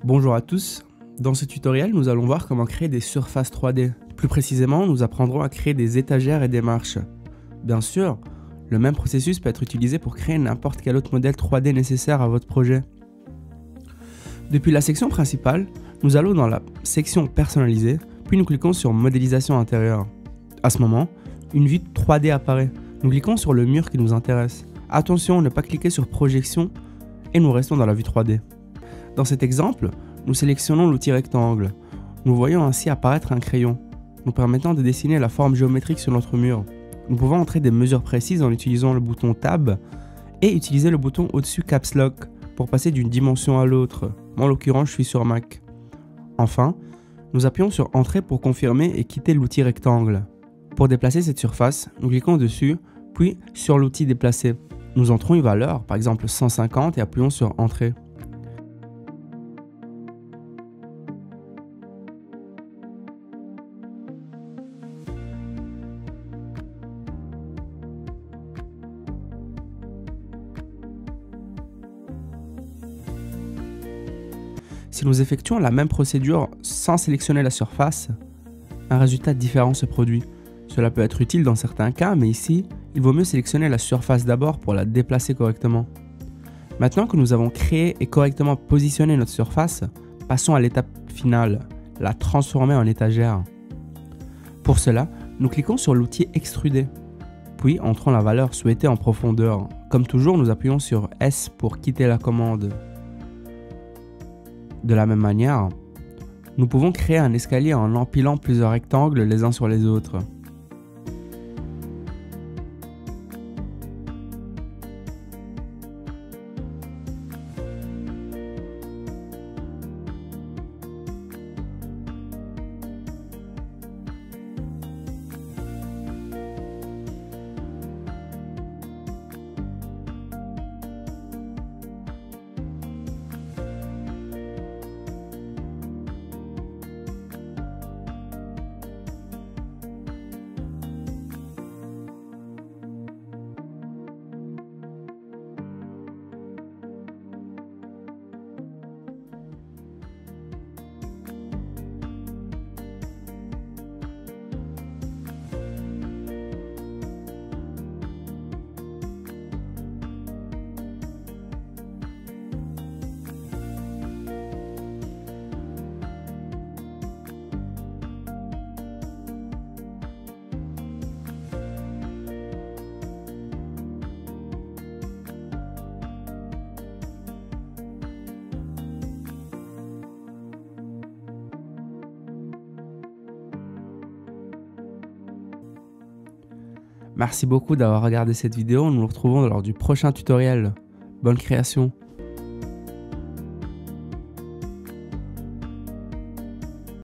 Bonjour à tous, dans ce tutoriel nous allons voir comment créer des surfaces 3D. Plus précisément, nous apprendrons à créer des étagères et des marches. Bien sûr, le même processus peut être utilisé pour créer n'importe quel autre modèle 3D nécessaire à votre projet. Depuis la section principale, nous allons dans la section personnalisée, puis nous cliquons sur modélisation intérieure. À ce moment, une vue 3D apparaît. Nous cliquons sur le mur qui nous intéresse. Attention, ne pas cliquer sur projection et nous restons dans la vue 3D. Dans cet exemple, nous sélectionnons l'outil rectangle. Nous voyons ainsi apparaître un crayon, nous permettant de dessiner la forme géométrique sur notre mur. Nous pouvons entrer des mesures précises en utilisant le bouton Tab et utiliser le bouton au-dessus Caps Lock pour passer d'une dimension à l'autre. Moi, en l'occurrence, je suis sur Mac. Enfin, nous appuyons sur Entrée pour confirmer et quitter l'outil rectangle. Pour déplacer cette surface, nous cliquons dessus, puis sur l'outil Déplacer. Nous entrons une valeur, par exemple 150, et appuyons sur Entrée. Si nous effectuons la même procédure sans sélectionner la surface, un résultat différent se produit. Cela peut être utile dans certains cas, mais ici, il vaut mieux sélectionner la surface d'abord pour la déplacer correctement. Maintenant que nous avons créé et correctement positionné notre surface, passons à l'étape finale, la transformer en étagère. Pour cela, nous cliquons sur l'outil Extruder, puis entrons la valeur souhaitée en profondeur. Comme toujours, nous appuyons sur S pour quitter la commande. De la même manière, nous pouvons créer un escalier en empilant plusieurs rectangles les uns sur les autres. Merci beaucoup d'avoir regardé cette vidéo, nous nous retrouvons lors du prochain tutoriel. Bonne création!